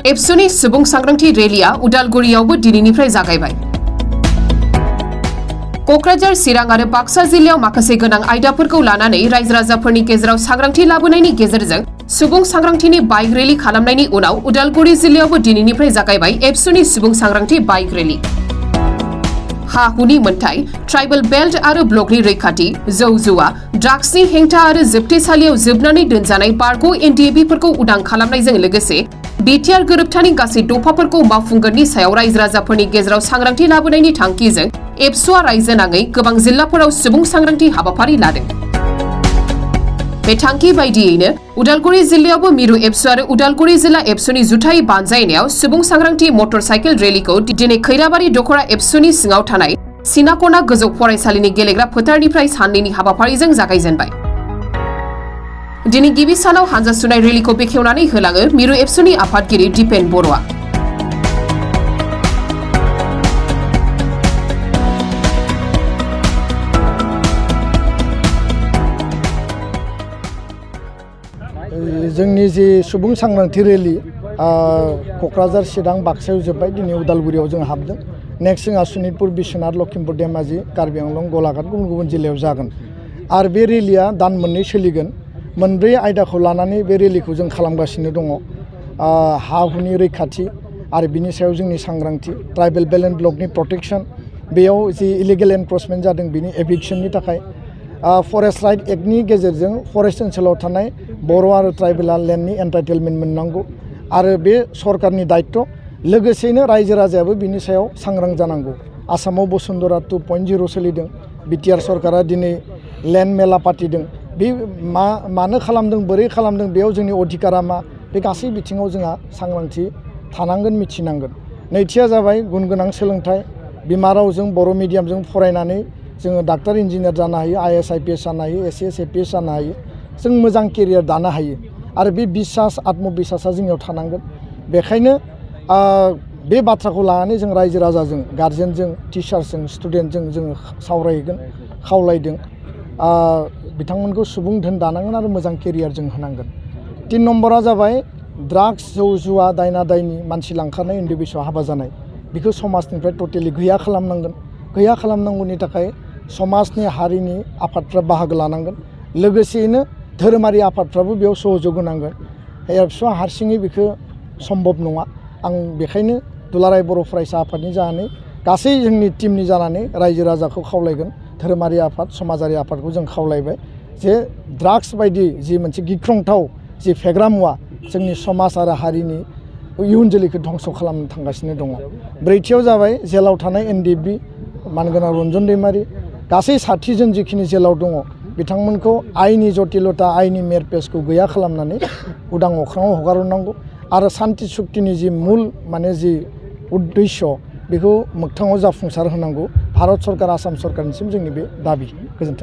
एबसुनि सुबुं सांग्रांथि रेलिया उदालगुरियावबो दिनैनिफ्राय जागायबाय। कक्राझार चिरां आरो बाक्सा जिल्लायाव माखासे गोनां आयदाफोरखौ लानानै रायजो राजाफोरनि गेजेराव सांग्रांथि लाबोनायनि गेजेरजों सुबुं सांग्रांथिनि बाइक रेलि खालामनायनि उनाव उदालगुरि जिल्लायावबो दिनैनिफ्राय जागायबाय एबसुनि सुबुं सांग्रांथि बाइक रेलि। हा हुनि मोनथाय, ट्राइबेल बेल्ट आरो ब्लकनि रैखाथि, जौ जुवा, ड्राग्सनि हेंथा आरो जोबथेसालियाव जोबनानै दोनजानाय बारग' एनडिएबिफोरखौ उदां खालामनायजों लोगोसे बिटिआर गोरोबथानि गासै दफाफोरखौ मावफुंगोननि सायाव रायजो राजाफोरनि गेजेराव सांग्रांथि लाबोनायनि थांखिजों एबसुआ रायजो नाङै गोबां जिल्लाफोराव सुबुं सांग्रांथि हाबाफारि लादों। बे थांखि बायदियैनो उदालगुरि जिल्लायावबो मिरु एबसु आरो उदालगुरि जिल्ला एबसुनि जुथाइ बानजायनायाव सुबुं सांग्रांथि मटर साइकेल रेलिखौ दिनै खैराबारि दखरा एबसुनि सिङाव थानाय सिनाकना गोजौ फरायसालिनि गेलेग्रा फोथारनिफ्राय साननैनि हाबाफारिजों जागायजेनबाय। दिनै गिबि सानाव हानजा सुनाय रेलिखौ बेखेवनानै होलाङो मिरु एबसुनि आफादगिरि दिपेन बर'आ। जोंनि जे सुबुं सांग्रांथि रेलि कक्राझार चिरां बाक्सायाव जोब्बाय, दिनै उदालगुरियाव जों हाबदों। नेक्स्ट जोंहा सनितपुर बिश्वनाथ लखिमपुर धेमाजि कार्बि आंलं गलाघाट गुबुन गुबुन जिल्लायाव जागोन आरो बे रेलिया दान मोननै सोलिगोन। मोनब्रै आयदाखौ लानानै बे रेलिखौ जों खालामगासिनो दङ। हा हुनि रैखाथि आरो बिनि सायाव जोंनि सांग्रांथि, ट्राइबेल बेल्ट एन्ड ब्लकनि प्रटेक्शन, बेयाव जि इलिगेल एनक्रचमेन्ट जादों बिनि एभिक्सननि थाखाय फरेस्ट राइट एक्टनि गेजेरजों फरेस्ट ओनसोलाव थानाय बर' आरो ट्राइबेला लेन्डनि एन्टाइटेलमेन्ट मोननांगौ आरो बे सरकारनि दायित्व। लोगोसेयैनो रायजो राजायाबो बिनि सायाव सांग्रां जानांगौ। आसामाव बसुन्धरा 2.0 सोलिदों, बिटिआर सरकारा दिनै लेन्ड मेला पातिदों। बे मानो खालामदों, बोरै खालामदों, बेयाव जोंनि अधिकारा मा, बे गासै बिथिङाव जोंहा सांग्रांथि थानांगोन, मिथिनांगोन। नैथिया जाबाय गुन गोनां सोलोंथाइ, बिमा रावजों बर' मिडियामजों फरायनानै जोङो डाक्टार इन्जिनियार जानो हायो, आइएएस आइपिएस जानो हायो, एसिएस एपिएस जानो हायो, जों मोजां केरियार दानो हायो आरो बे बिसास आत्मबिसासा जोंनियाव थानांगोन। बेखायनो बे बाथ्राखौ लानानै जों रायजो राजाजों, गार्जेनजों, टिचार्सजों, स्टुडेन्टजों जोङो सावरायगोन, खावलायदों। बिथांमोनखौ सुबुं धोन दानांगोन आरो मोजां केरियार जों होनांगोन। 3 नम्बरा जाबाय ड्राग्स, जौ जुवा, दायना दायनि, मानसि लांखारनाय, उन्दै बैसोआव हाबा जानाय, बेखौ समाजनिफ्राय टटेलि गैया खालामनांगोन। गैया खालामनांगौनि थाखाय समाजनि हारिनि आफादफ्रा बाहागो लानांगोन। लोगोसेयैनो धोरोमारि आफादफ्राबो बेयाव सहयोग होनांगोन। एबसुआ हारसिङै बेखौ सम्भब नङा। आं बेखायनो दुलाराय बर' फरायसा आफादनि जानानै गासै जोंनि टिमनि जानानै रायजो राजाखौ खावलायगोन, धोरोमारि आफाद, समाजारि आफादखौ जों खावलायबाय जे ड्राग्स बायदि जि मोनसे गिख्रंथाव जि फेग्रा मुवा जोंनि समाज आरो हारिनि इयुन जोलैखौ धंस' खालामनो थांगासिनो दङ। ब्रैथियाव जाबाय जेलाव थानाय एनडिएबि मानगोनां रन्जन दैमारि, गासै 60 जन जिखिनि जेलाव दङ बिथांमोनखौ आइनि जटिलता, आइनि मेरपेजखौ गैया खालामनानै उदां अख्राङाव हगारहरनांगौ आरो सान्ति सुक्तिनि जि मुल जि उद्देश्य बेखौ मोगथाङाव जाफुंसार होनांगौ। भारत सरकार, आसाम सरकारनिसिम जोंनि बे दाबि। गोजोन्थों।